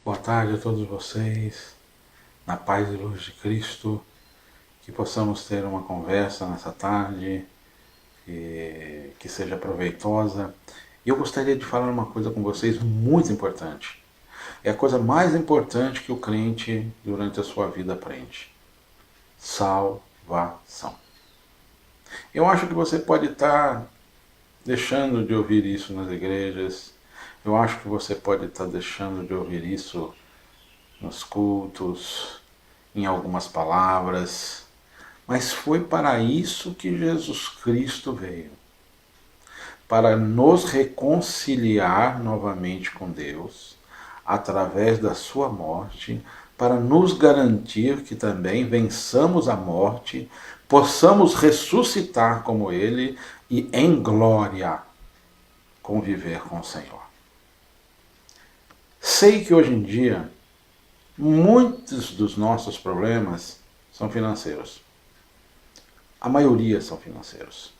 Boa tarde a todos vocês, na paz e luz de Cristo, que possamos ter uma conversa nessa tarde que seja proveitosa. E eu gostaria de falar uma coisa com vocês muito importante. É a coisa mais importante que o crente durante a sua vida aprende: salvação. Eu acho que você pode estar deixando de ouvir isso nas igrejas, eu acho que você pode estar deixando de ouvir isso nos cultos, em algumas palavras, mas foi para isso que Jesus Cristo veio, para nos reconciliar novamente com Deus, através da sua morte, para nos garantir que também vençamos a morte, possamos ressuscitar como Ele e em glória conviver com o Senhor. Sei que hoje em dia muitos dos nossos problemas são financeiros. A maioria são financeiros.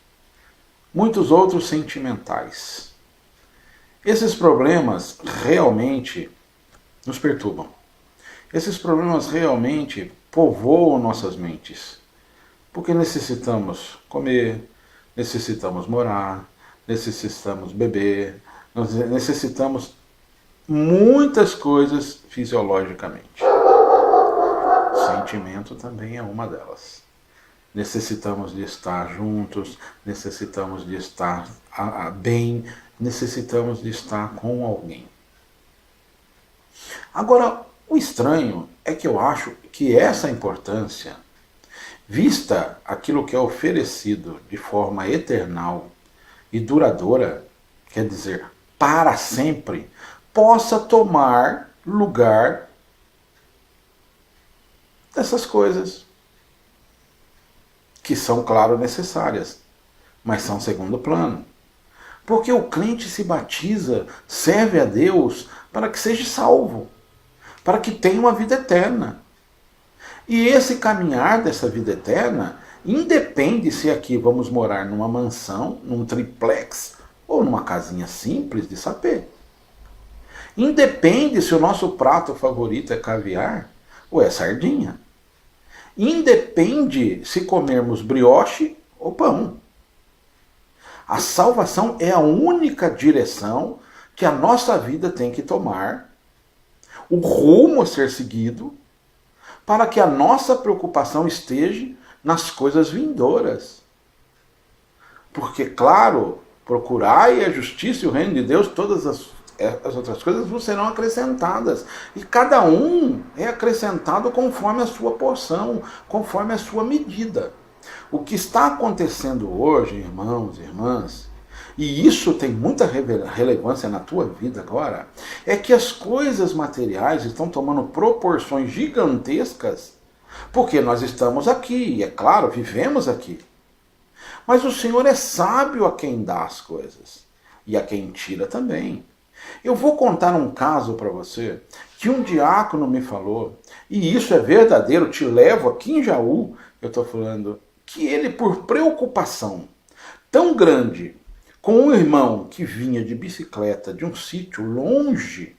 Muitos outros sentimentais. Esses problemas realmente nos perturbam. Esses problemas realmente povoam nossas mentes. Porque necessitamos comer, necessitamos morar, necessitamos beber, nós necessitamos muitas coisas fisiologicamente. Sentimento também é uma delas. Necessitamos de estar juntos, necessitamos de estar bem, necessitamos de estar com alguém. Agora, o estranho é que eu acho que essa importância, vista aquilo que é oferecido de forma eternal e duradoura, quer dizer, para sempre, possa tomar lugar dessas coisas, que são, claro, necessárias, mas são segundo plano. Porque o crente se batiza, serve a Deus para que seja salvo, para que tenha uma vida eterna. E esse caminhar dessa vida eterna independe se aqui vamos morar numa mansão, num triplex ou numa casinha simples de sapê. Independe se o nosso prato favorito é caviar ou é sardinha. Independe se comermos brioche ou pão. A salvação é a única direção que a nossa vida tem que tomar, o rumo a ser seguido, para que a nossa preocupação esteja nas coisas vindouras. Porque, claro, procurai a justiça e o reino de Deus, todas as outras coisas vos serão acrescentadas. E cada um é acrescentado conforme a sua porção, conforme a sua medida. O que está acontecendo hoje, irmãos e irmãs, e isso tem muita relevância na tua vida agora, é que as coisas materiais estão tomando proporções gigantescas, porque nós estamos aqui, e é claro, vivemos aqui. Mas o Senhor é sábio a quem dá as coisas, e a quem tira também. Eu vou contar um caso para você que um diácono me falou, e isso é verdadeiro, te levo aqui em Jaú, eu estou falando, que ele, por preocupação tão grande com um irmão que vinha de bicicleta de um sítio longe,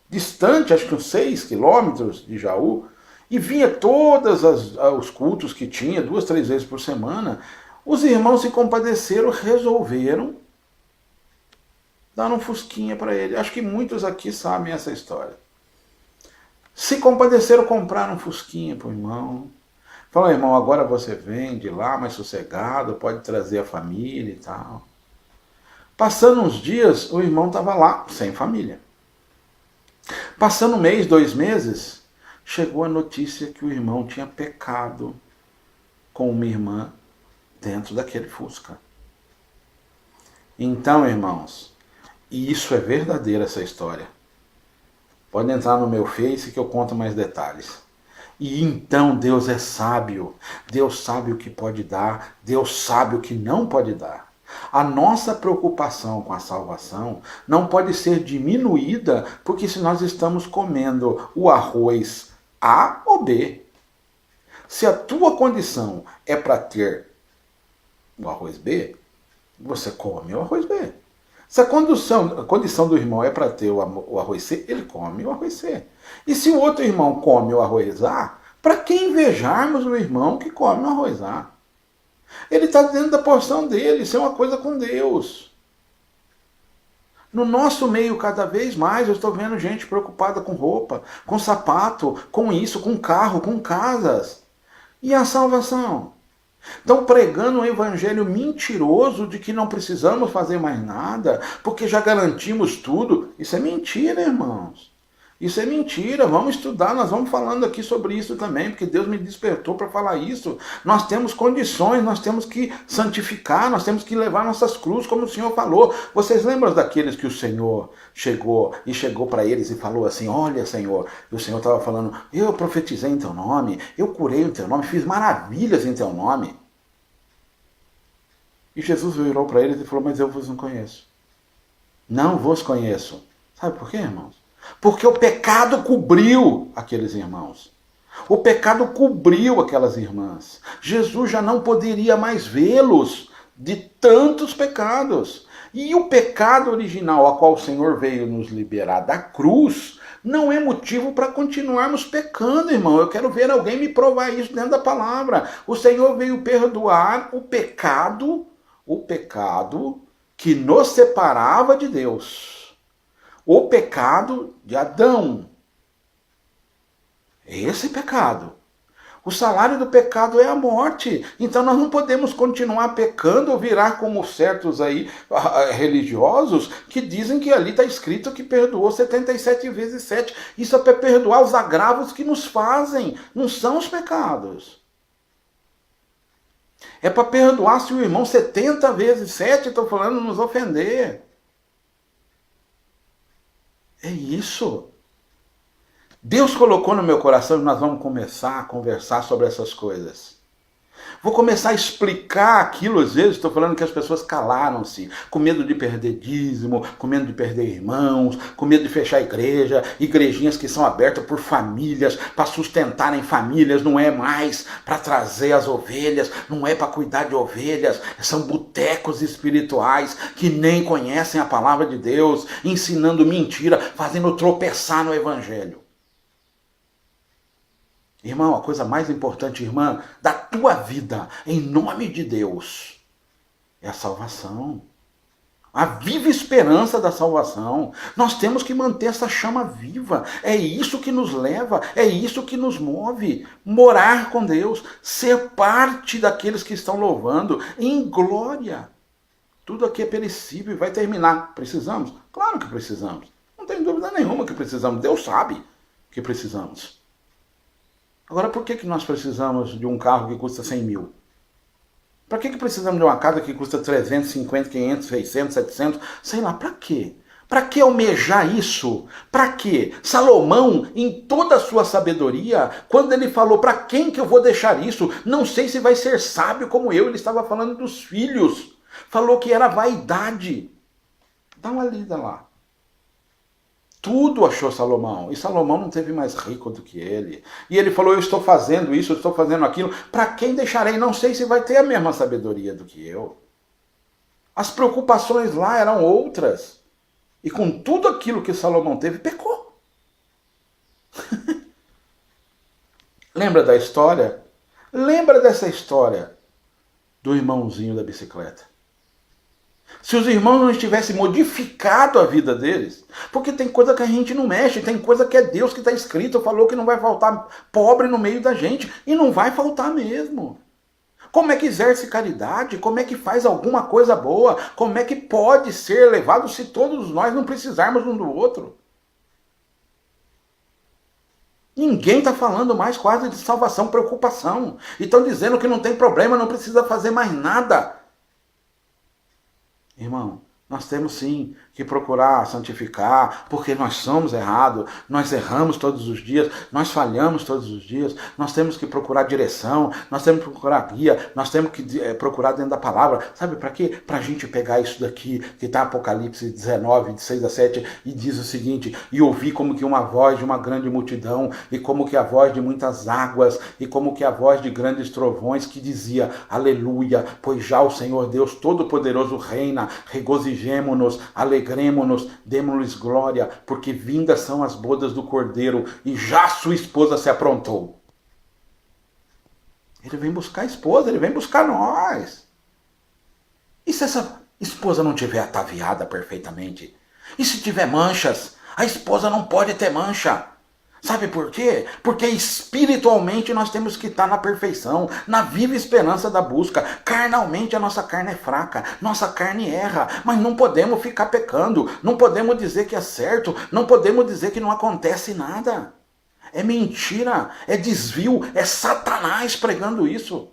distante, acho que uns 6 quilômetros de Jaú, e vinha todos os cultos que tinha, 2, 3 vezes por semana, os irmãos se compadeceram, resolveram dar um fusquinha para ele. Acho que muitos aqui sabem essa história. Se compadeceram, compraram um fusquinha para o irmão. Falaram, irmão, agora você vem de lá mais sossegado, pode trazer a família e tal. Passando uns dias, o irmão estava lá, sem família. Passando um mês, 2 meses, chegou a notícia que o irmão tinha pecado com uma irmã dentro daquele Fusca. Então, irmãos, e isso é verdadeira, essa história. Pode entrar no meu Face que eu conto mais detalhes. E então Deus é sábio. Deus sabe o que pode dar. Deus sabe o que não pode dar. A nossa preocupação com a salvação não pode ser diminuída porque se nós estamos comendo o arroz A ou B. Se a tua condição é para ter o arroz B, você come o arroz B. Se a condição do irmão é para ter o arroz C, ele come o arroz C. E se o outro irmão come o arroz A, para que invejarmos o irmão que come o arroz A? Ele está dentro da porção dele, isso é uma coisa com Deus. No nosso meio, cada vez mais, eu estou vendo gente preocupada com roupa, com sapato, com isso, com carro, com casas. E a salvação? Estão pregando um evangelho mentiroso de que não precisamos fazer mais nada, porque já garantimos tudo. Isso é mentira, irmãos. Isso é mentira. Vamos estudar, nós vamos falando aqui sobre isso também, porque Deus me despertou para falar isso. Nós temos condições, nós temos que santificar, nós temos que levar nossas cruzes, como o Senhor falou. Vocês lembram daqueles que o Senhor chegou para eles e falou assim: olha, Senhor, e o Senhor estava falando, eu profetizei em teu nome, eu curei em teu nome, fiz maravilhas em teu nome. E Jesus virou para eles e falou: mas eu vos não conheço. Não vos conheço. Sabe por quê, irmãos? Porque o pecado cobriu aqueles irmãos. O pecado cobriu aquelas irmãs. Jesus já não poderia mais vê-los de tantos pecados. E o pecado original a qual o Senhor veio nos liberar da cruz não é motivo para continuarmos pecando, irmão. Eu quero ver alguém me provar isso dentro da palavra. O Senhor veio perdoar o pecado que nos separava de Deus. O pecado de Adão. Esse pecado. O salário do pecado é a morte. Então nós não podemos continuar pecando ou virar como certos aí religiosos que dizem que ali está escrito que perdoou 77 vezes 7. Isso é para perdoar os agravos que nos fazem. Não são os pecados. É para perdoar se o irmão 70 vezes 7, estou falando, nos ofender. É isso. Deus colocou no meu coração e nós vamos começar a conversar sobre essas coisas. Vou começar a explicar aquilo, às vezes estou falando que as pessoas calaram-se, com medo de perder dízimo, com medo de perder irmãos, com medo de fechar a igreja, igrejinhas que são abertas por famílias, para sustentarem famílias, não é mais para trazer as ovelhas, não é para cuidar de ovelhas, são botecos espirituais que nem conhecem a palavra de Deus, ensinando mentira, fazendo tropeçar no evangelho. Irmão, a coisa mais importante, irmã, da tua vida, em nome de Deus, é a salvação. A viva esperança da salvação. Nós temos que manter essa chama viva. É isso que nos leva, é isso que nos move. Morar com Deus, ser parte daqueles que estão louvando em glória. Tudo aqui é perecível e vai terminar. Precisamos? Claro que precisamos. Não tem dúvida nenhuma que precisamos. Deus sabe que precisamos. Agora, por que nós precisamos de um carro que custa 100 mil? Para que precisamos de uma casa que custa 350, 500, 600, 700? Sei lá, para quê? Para que almejar isso? Para quê? Salomão, em toda a sua sabedoria, quando ele falou, para quem que eu vou deixar isso? Não sei se vai ser sábio como eu. Ele estava falando dos filhos. Falou que era vaidade. Dá uma lida lá. Tudo achou Salomão. E Salomão não teve mais rico do que ele. E ele falou, eu estou fazendo isso, eu estou fazendo aquilo. Para quem deixarei? Não sei se vai ter a mesma sabedoria do que eu. As preocupações lá eram outras. E com tudo aquilo que Salomão teve, pecou. Lembra da história? Lembra dessa história do irmãozinho da bicicleta? Se os irmãos não tivessem modificado a vida deles, porque tem coisa que a gente não mexe, tem coisa que é Deus que está escrito, falou que não vai faltar pobre no meio da gente, e não vai faltar mesmo. Como é que exerce caridade? Como é que faz alguma coisa boa? Como é que pode ser levado se todos nós não precisarmos um do outro? Ninguém está falando mais quase de salvação, preocupação. E estão dizendo que não tem problema, não precisa fazer mais nada. Irmão, nós temos sim que procurar santificar, porque nós somos errados, nós erramos todos os dias, nós falhamos todos os dias, nós temos que procurar direção, nós temos que procurar guia, nós temos que procurar dentro da palavra. Sabe para quê? Para a gente pegar isso daqui, que está Apocalipse 19, de 6 a 7, e diz o seguinte, e ouvir como que uma voz de uma grande multidão, e como que a voz de muitas águas, e como que a voz de grandes trovões, que dizia, aleluia, pois já o Senhor Deus Todo-Poderoso reina, regozijado regozijemo-nos, alegremo-nos, demo-lhes glória, porque vindas são as bodas do Cordeiro e já sua esposa se aprontou. Ele vem buscar a esposa, ele vem buscar nós. E se essa esposa não tiver ataviada perfeitamente? E se tiver manchas? A esposa não pode ter mancha. Sabe por quê? Porque espiritualmente nós temos que estar na perfeição, na viva esperança da busca. Carnalmente a nossa carne é fraca, nossa carne erra, mas não podemos ficar pecando, não podemos dizer que é certo, não podemos dizer que não acontece nada. É mentira, é desvio, é Satanás pregando isso.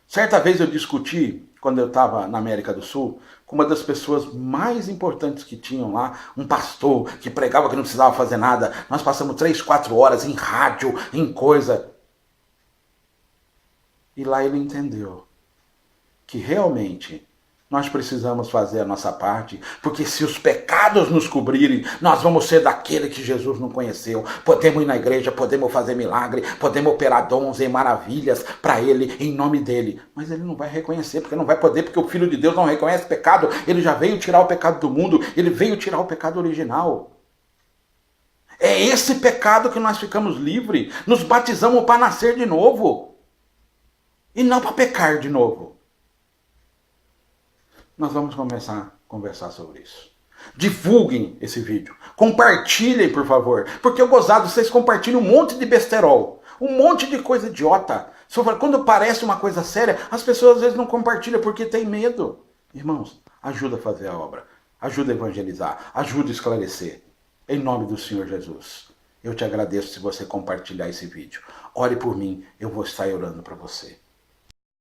Certa vez eu discuti, quando eu estava na América do Sul, com uma das pessoas mais importantes que tinham lá, um pastor que pregava que não precisava fazer nada. Nós passamos 3, 4 horas em rádio, em coisa. E lá ele entendeu que realmente nós precisamos fazer a nossa parte, porque se os pecados nos cobrirem, nós vamos ser daquele que Jesus não conheceu. Podemos ir na igreja, podemos fazer milagre, podemos operar dons e maravilhas para ele, em nome dele. Mas ele não vai reconhecer, porque não vai poder, porque o Filho de Deus não reconhece pecado. Ele já veio tirar o pecado do mundo, ele veio tirar o pecado original. É esse pecado que nós ficamos livres. Nos batizamos para nascer de novo. E não para pecar de novo. Nós vamos começar a conversar sobre isso. Divulguem esse vídeo. Compartilhem, por favor. Porque eu gozado, vocês compartilham um monte de besterol. Um monte de coisa idiota. Quando parece uma coisa séria, as pessoas às vezes não compartilham porque tem medo. Irmãos, ajuda a fazer a obra. Ajuda a evangelizar. Ajuda a esclarecer. Em nome do Senhor Jesus. Eu te agradeço se você compartilhar esse vídeo. Ore por mim, eu vou estar orando para você.